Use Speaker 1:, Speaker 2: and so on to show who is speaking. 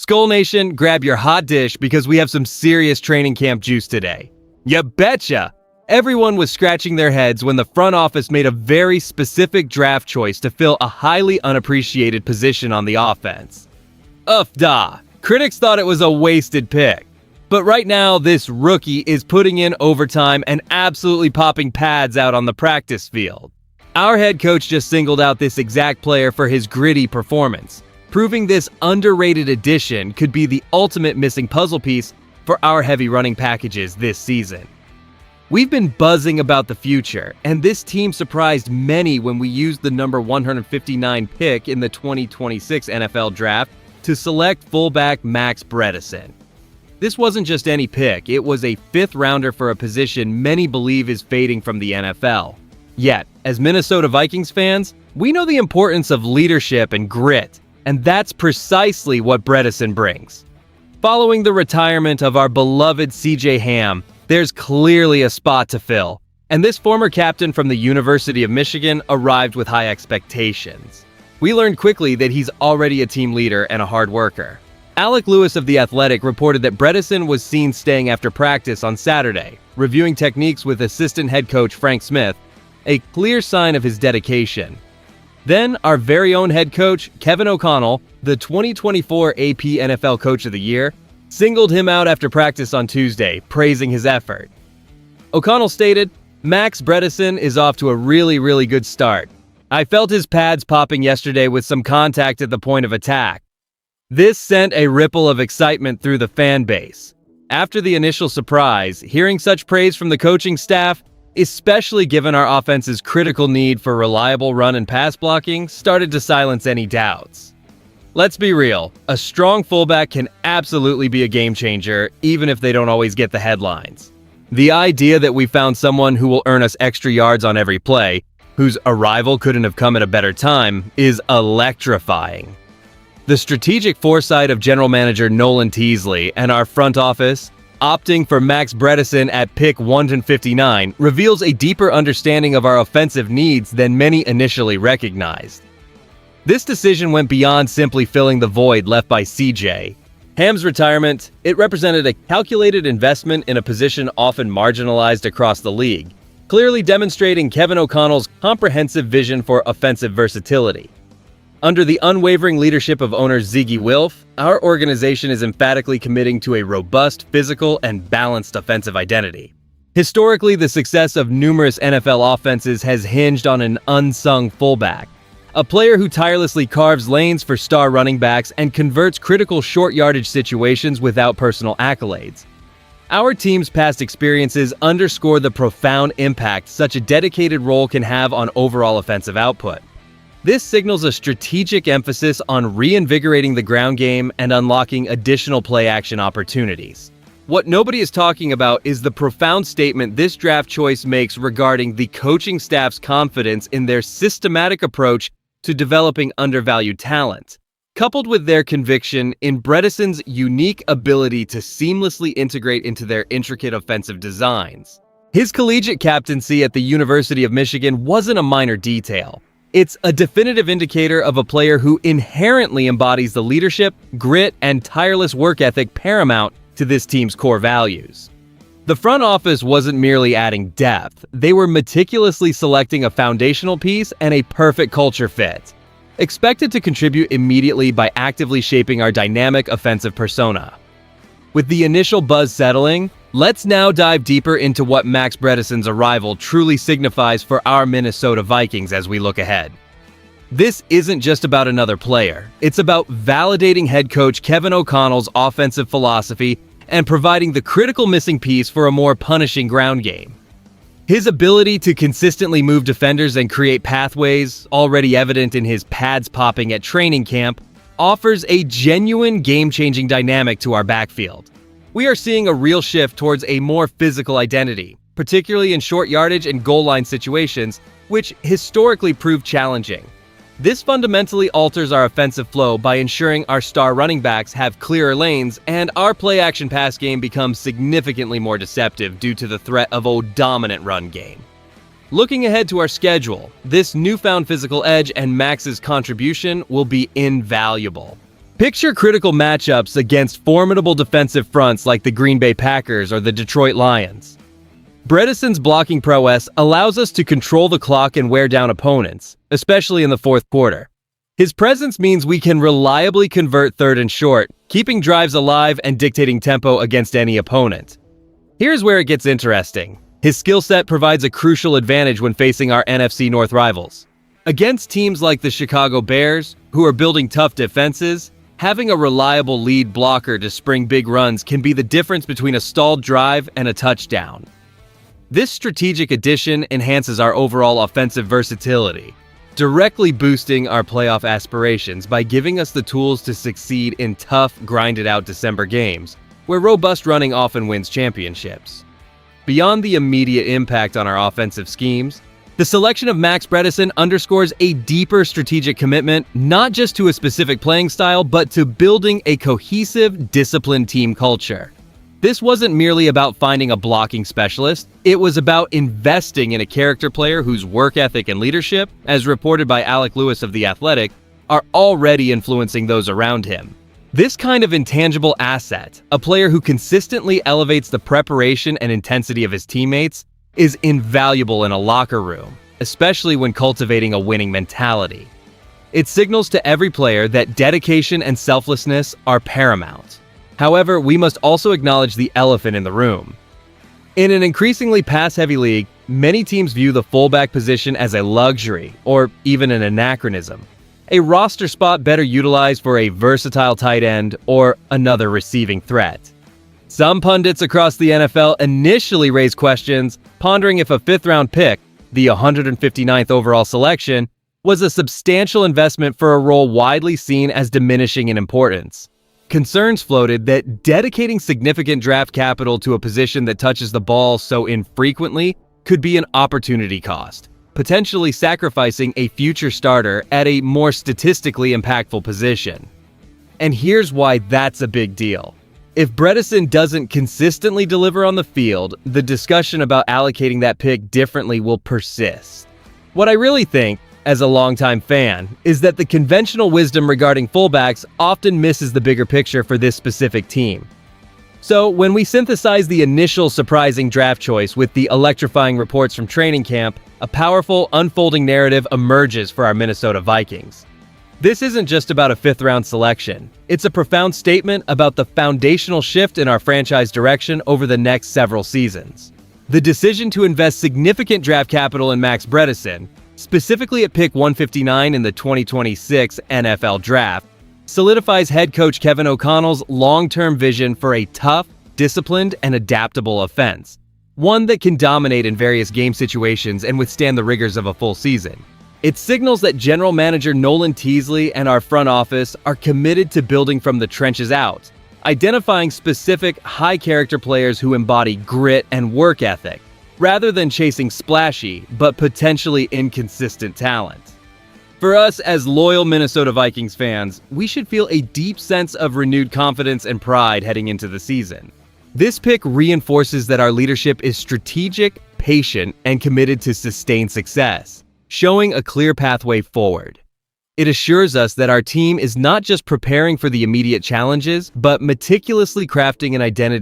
Speaker 1: Skol Nation, grab your hot dish because we have some serious training camp juice today. Ya betcha! Everyone was scratching their heads when the front office made a very specific draft choice to fill a highly unappreciated position on the offense. Ufda! Critics thought it was a wasted pick. But right now, this rookie is putting in overtime and absolutely popping pads out on the practice field. Our head coach just singled out this exact player for his gritty performance, proving this underrated addition could be the ultimate missing puzzle piece for our heavy running packages this season. We've been buzzing about the future, and this team surprised many when we used the number 159 pick in the 2026 NFL Draft to select fullback Max Bredeson. This wasn't just any pick, it was a fifth rounder for a position many believe is fading from the NFL. Yet, as Minnesota Vikings fans, we know the importance of leadership and grit, and that's precisely what Bredeson brings. Following the retirement of our beloved CJ Ham, there's clearly a spot to fill, and this former captain from the University of Michigan arrived with high expectations. We learned quickly that he's already a team leader and a hard worker. Alec Lewis of The Athletic reported that Bredeson was seen staying after practice on Saturday, reviewing techniques with assistant head coach Frank Smith, a clear sign of his dedication. Then, our very own head coach, Kevin O'Connell, the 2024 AP NFL Coach of the Year, singled him out after practice on Tuesday, praising his effort. O'Connell stated, "Max Bredeson is off to a really good start. I felt his pads popping yesterday with some contact at the point of attack. This sent a ripple of excitement through the fan base. After the initial surprise, hearing such praise from the coaching staff, especially given our offense's critical need for reliable run and pass blocking, started to silence any doubts." Let's be real, a strong fullback can absolutely be a game changer, even if they don't always get the headlines. The idea that we found someone who will earn us extra yards on every play, whose arrival couldn't have come at a better time, is electrifying. The strategic foresight of General Manager Nolan Teasley and our front office, opting for Max Bredeson at pick 159, reveals a deeper understanding of our offensive needs than many initially recognized. This decision went beyond simply filling the void left by CJ. Ham's retirement, it represented a calculated investment in a position often marginalized across the league, clearly demonstrating Kevin O'Connell's comprehensive vision for offensive versatility. Under the unwavering leadership of owner Ziggy Wilf, our organization is emphatically committing to a robust, physical, and balanced offensive identity. Historically, the success of numerous NFL offenses has hinged on an unsung fullback, a player who tirelessly carves lanes for star running backs and converts critical short yardage situations without personal accolades. Our team's past experiences underscore the profound impact such a dedicated role can have on overall offensive output. This signals a strategic emphasis on reinvigorating the ground game and unlocking additional play-action opportunities. What nobody is talking about is the profound statement this draft choice makes regarding the coaching staff's confidence in their systematic approach to developing undervalued talent, coupled with their conviction in Bredeson's unique ability to seamlessly integrate into their intricate offensive designs. His collegiate captaincy at the University of Michigan wasn't a minor detail. It's a definitive indicator of a player who inherently embodies the leadership, grit, and tireless work ethic paramount to this team's core values. The front office wasn't merely adding depth, they were meticulously selecting a foundational piece and a perfect culture fit, expected to contribute immediately by actively shaping our dynamic offensive persona. With the initial buzz settling, let's now dive deeper into what Max Bredeson's arrival truly signifies for our Minnesota Vikings as we look ahead. This isn't just about another player. It's about validating head coach Kevin O'Connell's offensive philosophy and providing the critical missing piece for a more punishing ground game. His ability to consistently move defenders and create pathways, already evident in his pads popping at training camp, offers a genuine game-changing dynamic to our backfield. We are seeing a real shift towards a more physical identity, particularly in short yardage and goal line situations, which historically proved challenging. This fundamentally alters our offensive flow by ensuring our star running backs have clearer lanes and our play-action pass game becomes significantly more deceptive due to the threat of a dominant run game. Looking ahead to our schedule, this newfound physical edge and Max's contribution will be invaluable. Picture critical matchups against formidable defensive fronts like the Green Bay Packers or the Detroit Lions. Bredeson's blocking prowess allows us to control the clock and wear down opponents, especially in the fourth quarter. His presence means we can reliably convert third and short, keeping drives alive and dictating tempo against any opponent. Here's where it gets interesting. His skill set provides a crucial advantage when facing our NFC North rivals. Against teams like the Chicago Bears, who are building tough defenses, having a reliable lead blocker to spring big runs can be the difference between a stalled drive and a touchdown. This strategic addition enhances our overall offensive versatility, directly boosting our playoff aspirations by giving us the tools to succeed in tough, grinded-out December games, where robust running often wins championships. Beyond the immediate impact on our offensive schemes, the selection of Max Bredeson underscores a deeper strategic commitment not just to a specific playing style, but to building a cohesive, disciplined team culture. This wasn't merely about finding a blocking specialist, it was about investing in a character player whose work ethic and leadership, as reported by Alec Lewis of The Athletic, are already influencing those around him. This kind of intangible asset, a player who consistently elevates the preparation and intensity of his teammates, is invaluable in a locker room, especially when cultivating a winning mentality. It signals to every player that dedication and selflessness are paramount. However, we must also acknowledge the elephant in the room. In an increasingly pass-heavy league, many teams view the fullback position as a luxury or even an anachronism, a roster spot better utilized for a versatile tight end or another receiving threat. Some pundits across the NFL initially raised questions, pondering if a fifth-round pick, the 159th overall selection, was a substantial investment for a role widely seen as diminishing in importance. Concerns floated that dedicating significant draft capital to a position that touches the ball so infrequently could be an opportunity cost, potentially sacrificing a future starter at a more statistically impactful position. And here's why that's a big deal. If Bredeson doesn't consistently deliver on the field, the discussion about allocating that pick differently will persist. What I really think, as a longtime fan, is that the conventional wisdom regarding fullbacks often misses the bigger picture for this specific team. So, when we synthesize the initial surprising draft choice with the electrifying reports from training camp, a powerful, unfolding narrative emerges for our Minnesota Vikings. This isn't just about a fifth-round selection. It's a profound statement about the foundational shift in our franchise direction over the next several seasons. The decision to invest significant draft capital in Max Bredeson, specifically at pick 159 in the 2026 NFL Draft, solidifies head coach Kevin O'Connell's long-term vision for a tough, disciplined, and adaptable offense, one that can dominate in various game situations and withstand the rigors of a full season. It signals that General Manager Nolan Teasley and our front office are committed to building from the trenches out, identifying specific, high-character players who embody grit and work ethic, rather than chasing splashy but potentially inconsistent talent. For us as loyal Minnesota Vikings fans, we should feel a deep sense of renewed confidence and pride heading into the season. This pick reinforces that our leadership is strategic, patient, and committed to sustained success, showing a clear pathway forward. It assures us that our team is not just preparing for the immediate challenges, but meticulously crafting an identity